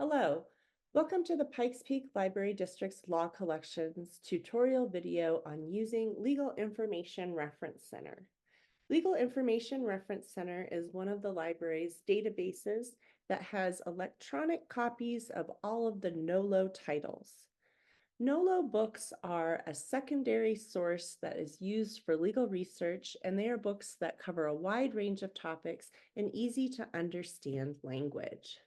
Hello, welcome to the Pikes Peak Library District's Law Collections tutorial video on using Legal Information Reference Center. Legal Information Reference Center is one of the library's databases that has electronic copies of all of the Nolo titles. Nolo books are a secondary source that is used for legal research, and they are books that cover a wide range of topics in easy to understand language.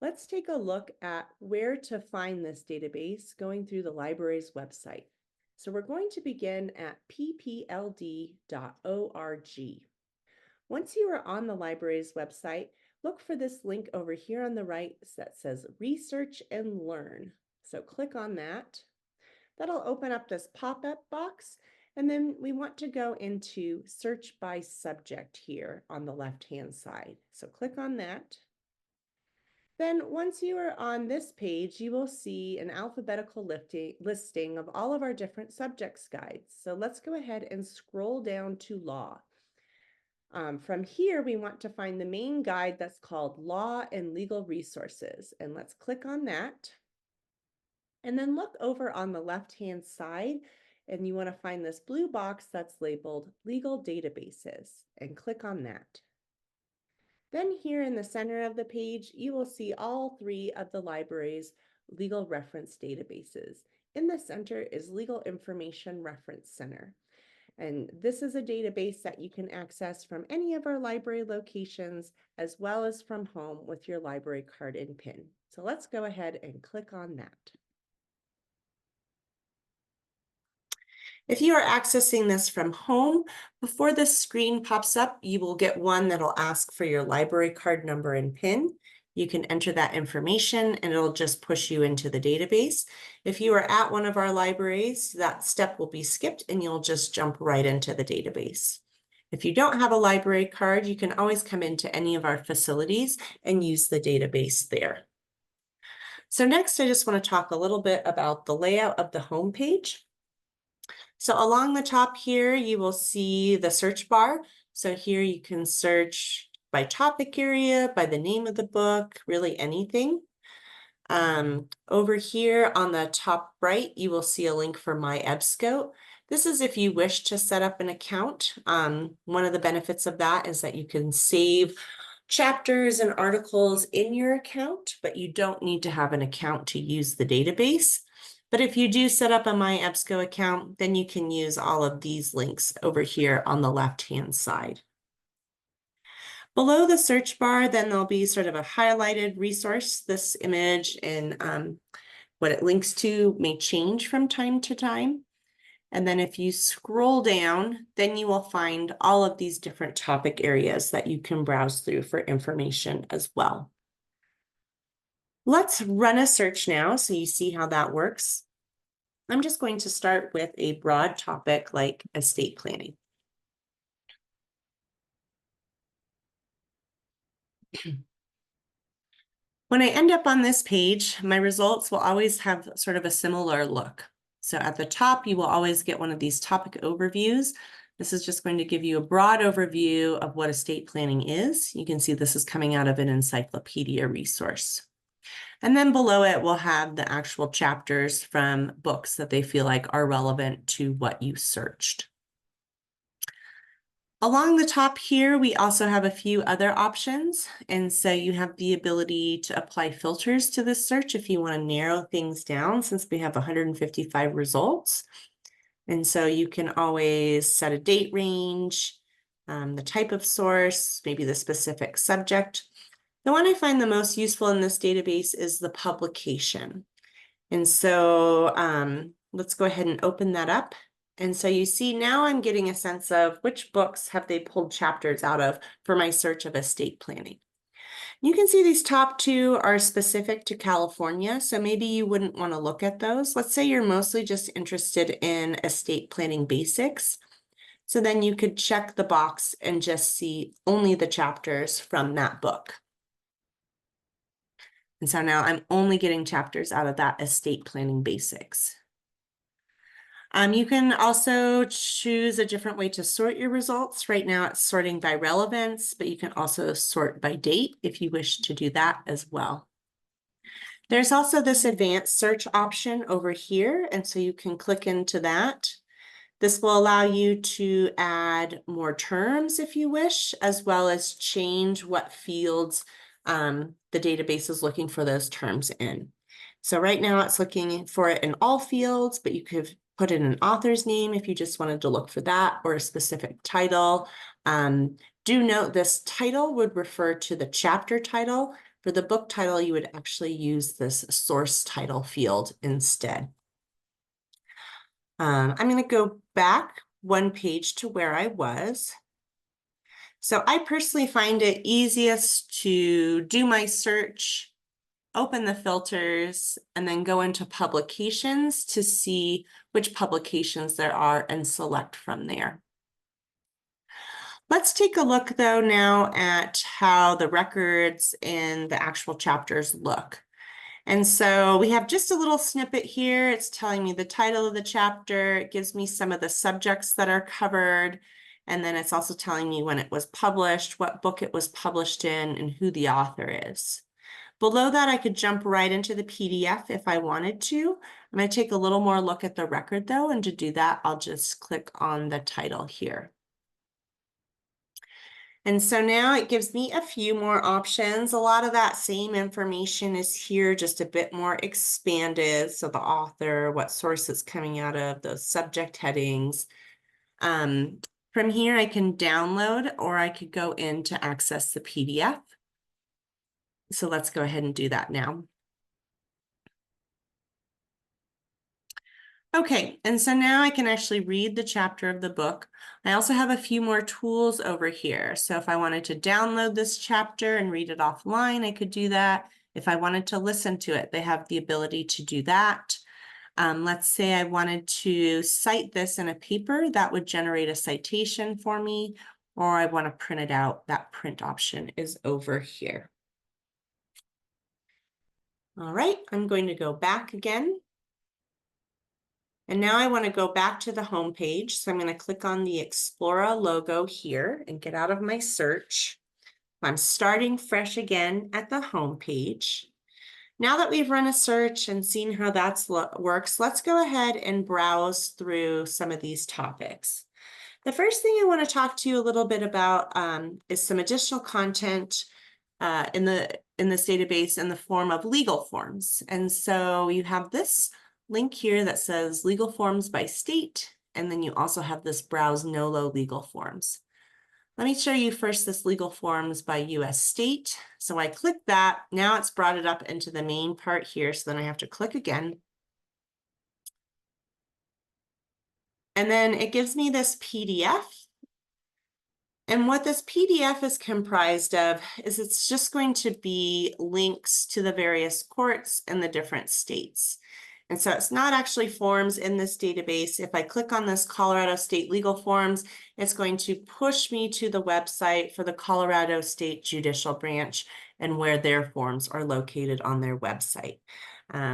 Let's take a look at where to find this database going through the library's website. So we're going to begin at ppld.org. Once you are on the library's website, look for this link over here on the right that says Research and Learn. So click on that. That'll open up this pop-up box, and then we want to go into Search by Subject here on the left-hand side. So click on that. Then once you are on this page, you will see an alphabetical listing of all of our different subjects guides. So let's go ahead and scroll down to law. From here, we want to find the main guide that's called Law and Legal Resources. And let's click on that. And then look over on the left-hand side, and you want to find this blue box that's labeled Legal Databases, and click on that. Then here in the center of the page, you will see all three of the library's legal reference databases. In the center is Legal Information Reference Center. And this is a database that you can access from any of our library locations, as well as from home with your library card and PIN. So let's go ahead and click on that. If you are accessing this from home, before this screen pops up, you will get one that'll ask for your library card number and PIN. You can enter that information and it'll just push you into the database. If you are at one of our libraries, that step will be skipped and you'll just jump right into the database. If you don't have a library card, you can always come into any of our facilities and use the database there. So next, I just want to talk a little bit about the layout of the home page. So along the top here, you will see the search bar. So here you can search by topic area, by the name of the book, really anything. Over here on the top right, you will see a link for My EBSCO. This is if you wish to set up an account. One of the benefits of that is that you can save chapters and articles in your account, but you don't need to have an account to use the database. But if you do set up a My EBSCO account, then you can use all of these links over here on the left-hand side. Below the search bar, then there'll be sort of a highlighted resource. This image and what it links to may change from time to time. And then if you scroll down, then you will find all of these different topic areas that you can browse through for information as well. Let's run a search now so you see how that works. I'm just going to start with a broad topic like estate planning. When I end up on this page, my results will always have sort of a similar look. So at the top, you will always get one of these topic overviews. This is just going to give you a broad overview of what estate planning is. You can see this is coming out of an encyclopedia resource. And then below it, we'll have the actual chapters from books that they feel like are relevant to what you searched. Along the top here, we also have a few other options. And so you have the ability to apply filters to this search if you want to narrow things down, since we have 155 results. And so you can always set a date range, the type of source, maybe the specific subject. The one I find the most useful in this database is the publication. And so let's go ahead and open that up. And so you see now I'm getting a sense of which books have they pulled chapters out of for my search of estate planning. You can see these top two are specific to California, so maybe you wouldn't want to look at those. Let's say you're mostly just interested in estate planning basics. So then you could check the box and just see only the chapters from that book. And so now I'm only getting chapters out of that estate planning basics. You can also choose a different way to sort your results. Right now it's sorting by relevance, but you can also sort by date if you wish to do that as well. There's also this advanced search option over here, and so you can click into that. This will allow you to add more terms if you wish, as well as change what fields the database is looking for those terms in. So right now it's looking for it in all fields, but you could put in an author's name if you just wanted to look for that, or a specific title. Do note this title would refer to the chapter title. For the book title, you would actually use this source title field instead. I'm going to go back one page to where I was. So I personally find it easiest to do my search, open the filters, and then go into publications to see which publications there are and select from there. Let's take a look though now at how the records and the actual chapters look. And so we have just a little snippet here. It's telling me the title of the chapter. It gives me some of the subjects that are covered. And then it's also telling me when it was published, what book it was published in, and who the author is. Below that, I could jump right into the PDF if I wanted to. I'm going to take a little more look at the record though, and to do that, I'll just click on the title here. And so now it gives me a few more options. A lot of that same information is here, just a bit more expanded. So the author, what source it's coming out of, those subject headings. From here, I can download, or I could go in to access the PDF. So let's go ahead and do that now. Okay, and so now I can actually read the chapter of the book. I also have a few more tools over here. So if I wanted to download this chapter and read it offline, I could do that. If I wanted to listen to it, they have the ability to do that. Let's say I wanted to cite this in a paper, that would generate a citation for me, or I want to print it out, that print option is over here. All right, I'm going to go back again. And now I want to go back to the home page. So I'm going to click on the Explora logo here and get out of my search. I'm starting fresh again at the home page. Now that we've run a search and seen how that works, let's go ahead and browse through some of these topics. The first thing I want to talk to you a little bit about is some additional content in this database in the form of legal forms. And so you have this link here that says legal forms by state, and then you also have this browse Nolo legal forms. Let me show you first this legal forms by US state. So I click that, now it's brought it up into the main part here, so then I have to click again. And then it gives me this PDF. And what this PDF is comprised of is it's just going to be links to the various courts in the different states. And so it's not actually forms in this database. If I click on this Colorado State Legal Forms, it's going to push me to the website for the Colorado State Judicial Branch and where their forms are located on their website.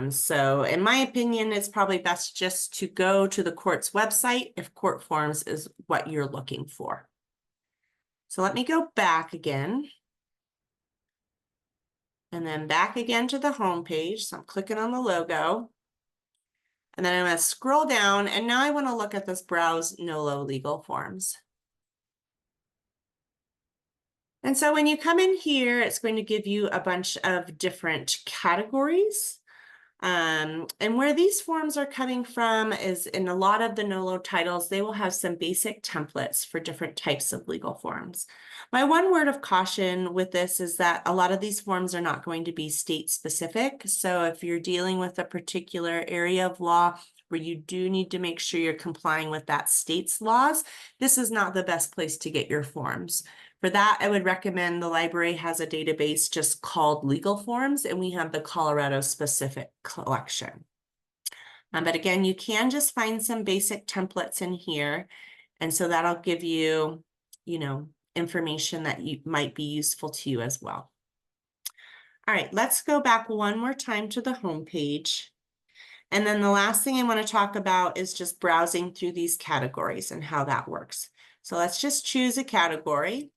So in my opinion, it's probably best just to go to the court's website if court forms is what you're looking for. So let me go back again. And then back again to the home page. So I'm clicking on the logo. And then I'm going to scroll down, and now I want to look at this Browse Nolo Legal Forms. And so when you come in here, it's going to give you a bunch of different categories. And where these forms are coming from is in a lot of the Nolo titles, they will have some basic templates for different types of legal forms. My one word of caution with this is that a lot of these forms are not going to be state specific. So if you're dealing with a particular area of law where you do need to make sure you're complying with that state's laws, this is not the best place to get your forms. For that, I would recommend the library has a database just called Legal Forms, and we have the Colorado specific collection. But again, you can just find some basic templates in here. And so that'll give you, information that might be useful to you as well. All right, let's go back one more time to the home page. And then the last thing I want to talk about is just browsing through these categories and how that works. So let's just choose a category.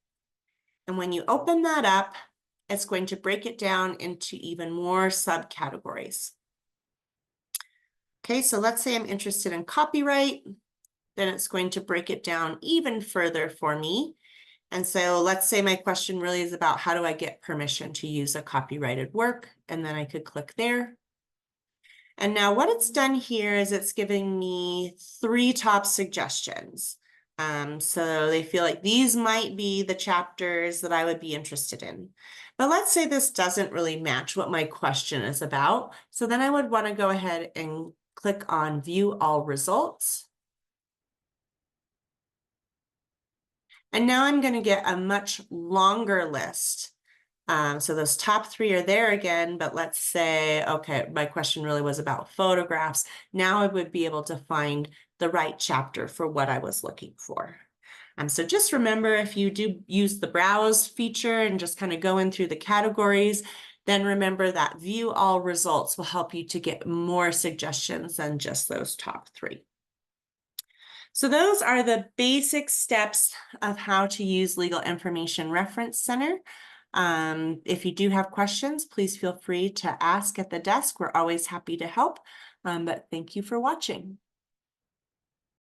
And when you open that up, it's going to break it down into even more subcategories. Okay, so let's say I'm interested in copyright. Then it's going to break it down even further for me. And so let's say my question really is about how do I get permission to use a copyrighted work? And then I could click there. And now what it's done here is it's giving me 3 top suggestions. So they feel like these might be the chapters that I would be interested in. But let's say this doesn't really match what my question is about. So then I would want to go ahead and click on View All Results. And now I'm going to get a much longer list. So those top 3 are there again, but let's say, okay, my question really was about photographs. Now I would be able to find the right chapter for what I was looking for. So just remember, if you do use the browse feature and just kind of go in through the categories, then remember that View All Results will help you to get more suggestions than just those top 3. So those are the basic steps of how to use Legal Information Reference Center. If you do have questions, please feel free to ask at the desk. We're always happy to help. But thank you for watching.